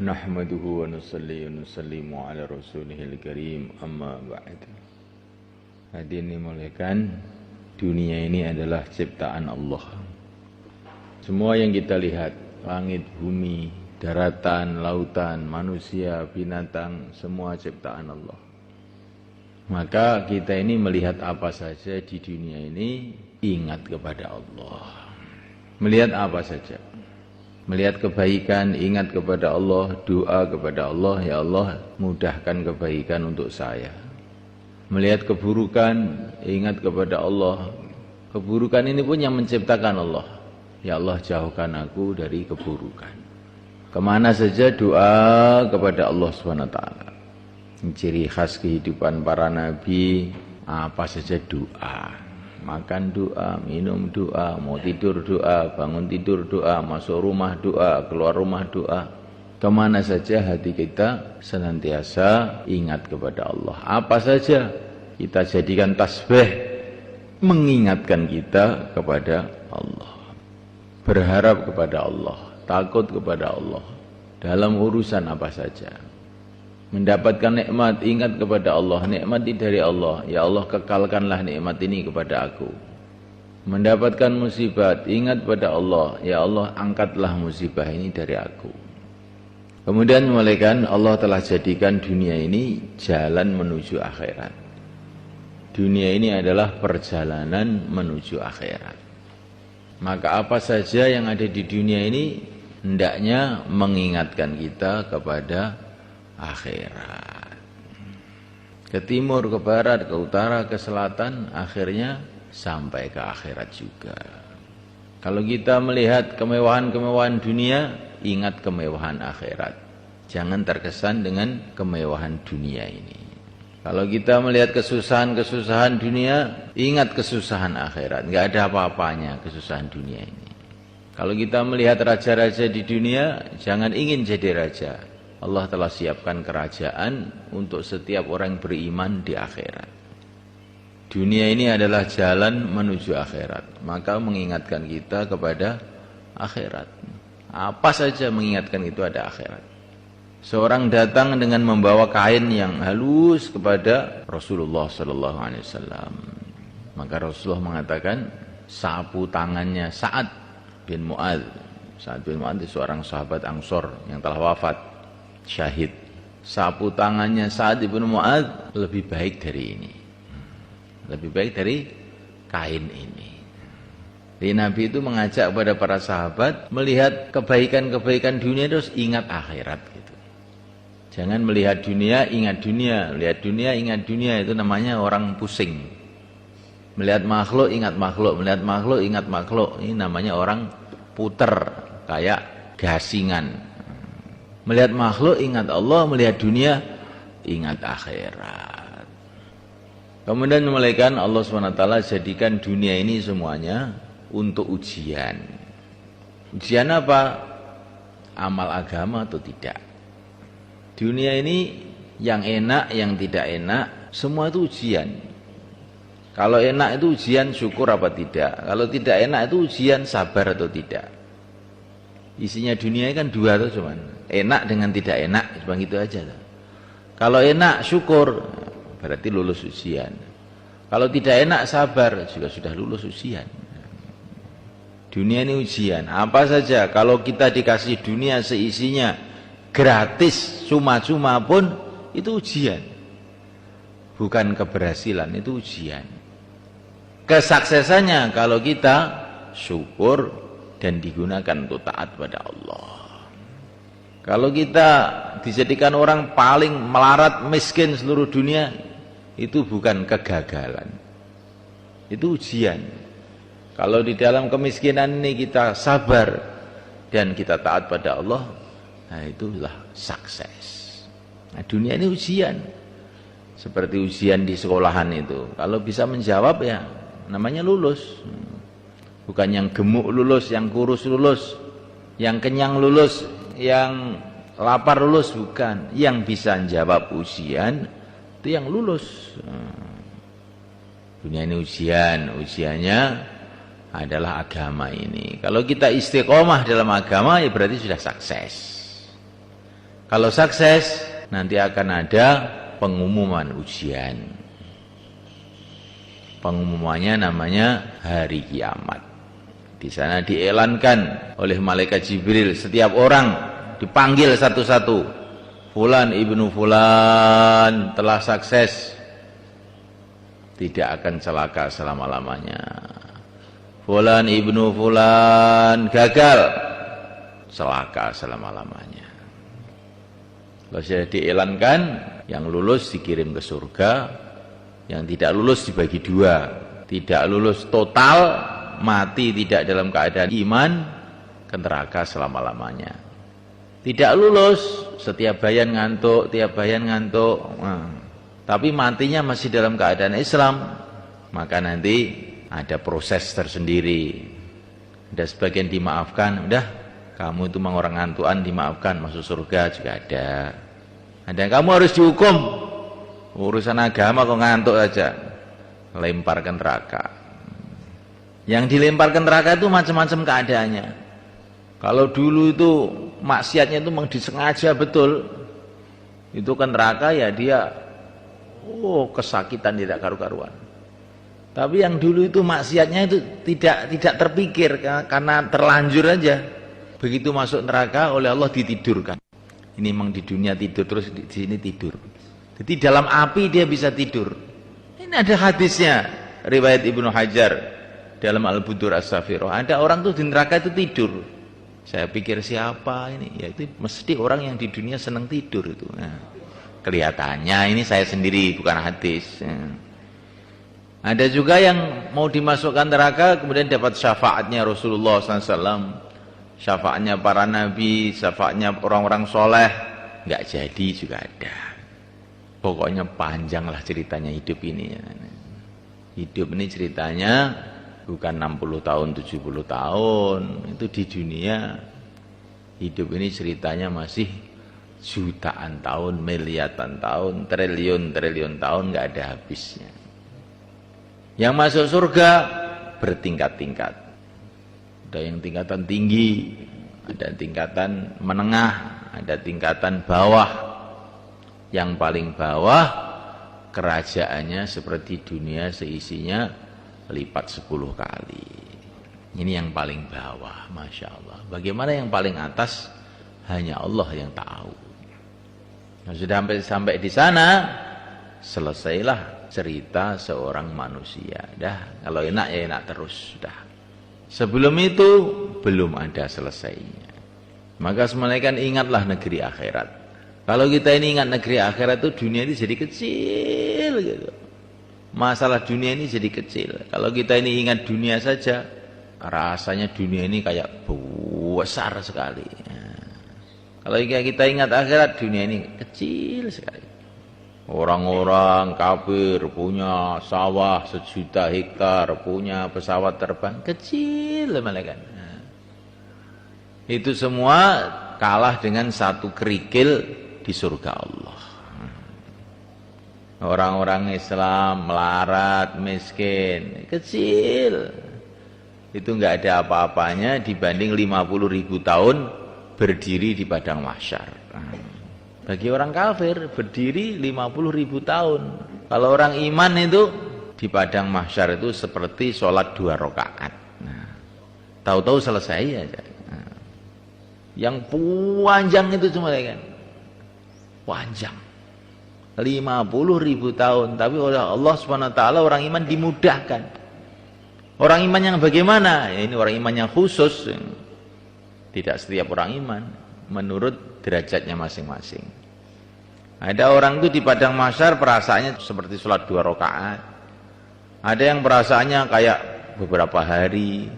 Nahmaduhu wa nusalli wa nusallimu ala rasulihil karim amma ba'd. Hadirin dimuliakan, dunia ini adalah ciptaan Allah. Semua yang kita lihat, langit, bumi, daratan, lautan, manusia, binatang, semua ciptaan Allah. Maka kita ini melihat apa saja di dunia ini, ingat kepada Allah. Melihat apa saja. Melihat kebaikan, ingat kepada Allah, doa kepada Allah, ya Allah mudahkan kebaikan untuk saya. Melihat keburukan, ingat kepada Allah. Keburukan ini pun yang menciptakan Allah. Ya Allah jauhkan aku dari keburukan. Kemana saja doa kepada Allah SWT. Ciri khas kehidupan para nabi, apa saja doa. Makan doa, minum doa, mau tidur doa, bangun tidur doa, masuk rumah doa, keluar rumah doa. Kemana saja hati kita senantiasa ingat kepada Allah. Apa saja kita jadikan tasbih mengingatkan kita kepada Allah. Berharap kepada Allah, takut kepada Allah dalam urusan apa saja. Mendapatkan nikmat, ingat kepada Allah, nikmat ini dari Allah, ya Allah kekalkanlah nikmat ini kepada aku. Mendapatkan musibat, ingat pada Allah, ya Allah angkatlah musibah ini dari aku. Kemudian mulaikan Allah telah jadikan dunia ini jalan menuju akhirat. Dunia ini adalah perjalanan menuju akhirat. Maka apa saja yang ada di dunia ini hendaknya mengingatkan kita kepada akhirat. Ke timur, ke barat, ke utara, ke selatan, akhirnya sampai ke akhirat juga. Kalau kita melihat kemewahan-kemewahan dunia, ingat kemewahan akhirat. Jangan terkesan dengan kemewahan dunia ini. Kalau kita melihat kesusahan-kesusahan dunia, ingat kesusahan akhirat. Enggak ada apa-apanya kesusahan dunia ini. Kalau kita melihat raja-raja di dunia, jangan ingin jadi raja. Allah telah siapkan kerajaan untuk setiap orang beriman di akhirat. Dunia ini adalah jalan menuju akhirat. Maka mengingatkan kita kepada akhirat. Apa saja mengingatkan itu ada akhirat. Seorang datang dengan membawa kain yang halus kepada Rasulullah SAW. Maka Rasulullah mengatakan, sapu tangannya Sa'ad bin Mu'adz. Sa'ad bin Mu'adz itu seorang sahabat Ansor yang telah wafat. Syahid. Sapu tangannya Sa'ad bin Mu'adz lebih baik dari ini. Lebih baik dari kain ini. Jadi Nabi itu mengajak kepada para sahabat melihat kebaikan-kebaikan dunia terus ingat akhirat gitu. Jangan melihat dunia ingat dunia, melihat dunia ingat dunia, itu namanya orang pusing. Melihat makhluk ingat makhluk, melihat makhluk ingat makhluk, ini namanya orang puter kayak gasingan. Melihat makhluk ingat Allah, melihat dunia ingat akhirat. Kemudian mulaikan Allah SWT jadikan dunia ini semuanya untuk ujian. Ujian apa? Amal agama atau tidak. Dunia ini yang enak, yang tidak enak, semua itu ujian. Kalau enak itu ujian syukur apa tidak. Kalau tidak enak itu ujian sabar atau tidak. Isinya dunia kan dua tuh cuman. Enak dengan tidak enak, cuma gitu aja. Kalau enak syukur, berarti lulus ujian. Kalau tidak enak sabar, juga sudah lulus ujian. Dunia ini ujian. Apa saja, kalau kita dikasih dunia seisinya gratis, cuma-cuma pun, itu ujian. Bukan keberhasilan, itu ujian. Kesuksesannya kalau kita syukur dan digunakan untuk taat pada Allah. Kalau kita dijadikan orang paling melarat miskin seluruh dunia, itu bukan kegagalan. Itu ujian. Kalau di dalam kemiskinan ini kita sabar dan kita taat pada Allah, nah itulah sukses. Nah, dunia ini ujian. Seperti ujian di sekolahan itu. Kalau bisa menjawab ya namanya lulus. Bukan yang gemuk lulus, yang kurus lulus, yang kenyang lulus, yang lapar lulus, bukan. Yang bisa menjawab ujian itu yang lulus. Dunia ini ujian. Ujiannya adalah agama ini. Kalau kita istiqomah dalam agama ya berarti sudah sukses. Kalau sukses, nanti akan ada pengumuman ujian. Pengumumannya namanya hari kiamat. Di sana dielankan oleh malaikat Jibril, setiap orang dipanggil satu-satu. Fulan ibnu fulan telah sukses, tidak akan celaka selama-lamanya. Fulan ibnu fulan gagal, celaka selama-lamanya. Kalau sudah dielankan, yang lulus dikirim ke surga, yang tidak lulus dibagi dua. Tidak lulus total, mati tidak dalam keadaan iman, ke neraka selama-lamanya. Tidak lulus, setiap bayan ngantuk, tiap bayan ngantuk, tapi matinya masih dalam keadaan Islam, maka nanti ada proses tersendiri. Ada sebagian dimaafkan, udah kamu itu memang orang ngantuan, dimaafkan, masuk surga juga ada. Ada yang kamu harus dihukum, urusan agama kok ngantuk aja, lempar ke neraka. Yang dilempar ke neraka itu macam-macam keadaannya. Kalau dulu itu maksiatnya itu memang disengaja betul, itu ke neraka ya dia kesakitan tidak karu-karuan. Tapi yang dulu itu maksiatnya itu tidak terpikir karena terlanjur aja. Begitu masuk neraka oleh Allah ditidurkan. Ini memang di dunia tidur, terus di sini tidur. Jadi dalam api dia bisa tidur. Ini ada hadisnya, riwayat Ibnu Hajar dalam Al-Budur As-Safirah. Ada orang tuh di neraka itu tidur. Saya pikir siapa ini? Ya itu mesti orang yang di dunia senang tidur itu. Nah, kelihatannya ini saya sendiri, bukan hadis. Ada juga yang mau dimasukkan neraka kemudian dapat syafaatnya Rasulullah SAW. Syafaatnya para nabi, syafaatnya orang-orang soleh, nggak jadi juga ada. Pokoknya panjanglah ceritanya hidup ini. Hidup ini ceritanya bukan 60 tahun, 70 tahun. Itu di dunia. Hidup ini ceritanya masih jutaan tahun, miliaran tahun, triliun tahun, nggak ada habisnya. Yang masuk surga bertingkat-tingkat. Ada yang tingkatan tinggi, ada tingkatan menengah, ada tingkatan bawah. Yang paling bawah kerajaannya seperti dunia seisinya lipat 10 kali. Ini yang paling bawah, Masya Allah. Bagaimana yang paling atas, hanya Allah yang tahu. Nah, sudah sampai di sana, selesailah cerita seorang manusia. Dah, kalau enak ya enak terus, sudah. Sebelum itu belum ada selesainya. Maka semalakan ingatlah negeri akhirat. Kalau kita ini ingat negeri akhirat itu dunia ini jadi kecil gitu. Masalah dunia ini jadi kecil. Kalau kita ini ingat dunia saja, rasanya dunia ini kayak besar sekali. Kalau kita ingat akhirat, dunia ini kecil sekali. Orang-orang kafir punya sawah 1.000.000 hektar, punya pesawat terbang kecil malaikat. Itu semua kalah dengan satu kerikil di surga Allah. Orang-orang Islam melarat, miskin, kecil. Itu enggak ada apa-apanya dibanding 50.000 tahun berdiri di padang mahsyar. Bagi orang kafir berdiri 50.000 tahun. Kalau orang iman itu di padang mahsyar itu seperti sholat 2 rakaat. Tahu-tahu selesai aja. Yang panjang itu cuma kan, panjang 50.000 tahun. Tapi oleh Allah SWT orang iman dimudahkan. Orang iman yang bagaimana? Ya, ini orang iman yang khusus. Tidak setiap orang iman, menurut derajatnya masing-masing. Ada orang itu di padang mahsyar perasaannya seperti sholat 2 rakaat. Ada yang perasaannya kayak beberapa hari.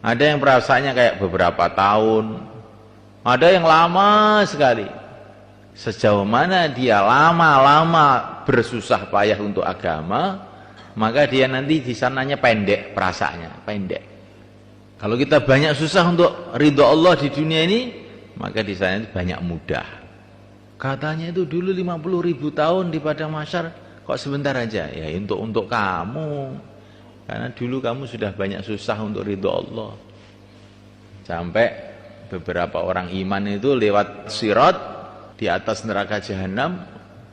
Ada yang perasaannya kayak beberapa tahun. Ada yang lama sekali. Sejauh mana dia lama-lama bersusah payah untuk agama, maka dia nanti di sananya pendek perasaannya, pendek. Kalau kita banyak susah untuk ridho Allah di dunia ini, maka di sana banyak mudah. Katanya itu dulu 50.000 tahun di padang mahsyar, kok sebentar aja? Ya untuk kamu, karena dulu kamu sudah banyak susah untuk ridho Allah. Sampai beberapa orang iman itu lewat sirat, di atas neraka jahanam,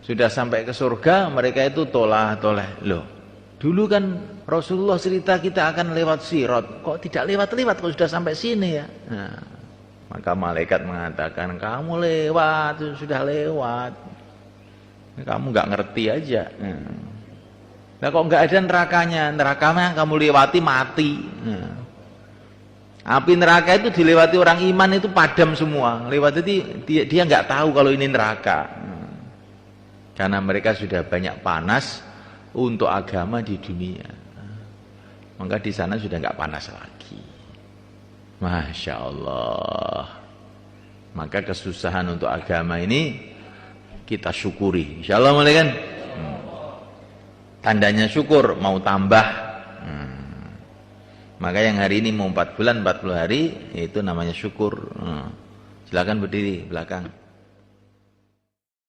sudah sampai ke surga, mereka itu tolah-toleh. Loh, dulu kan Rasulullah cerita kita akan lewat Sirat, kok tidak lewat-lewat, kok sudah sampai sini ya? Nah, maka malaikat mengatakan, kamu lewat, sudah lewat. Kamu nggak ngerti aja. Nah, kok nggak ada nerakanya kamu lewati mati. Api neraka itu dilewati orang iman itu padam semua. Lewat itu dia nggak tahu kalau ini neraka. Karena mereka sudah banyak panas untuk agama di dunia. Maka di sana sudah nggak panas lagi. Masya Allah. Maka kesusahan untuk agama ini kita syukuri. Insya Allah mulai kan. Tandanya syukur, mau tambah. Maka yang hari ini mau 4 bulan 40 hari, itu namanya syukur. Silakan berdiri belakang.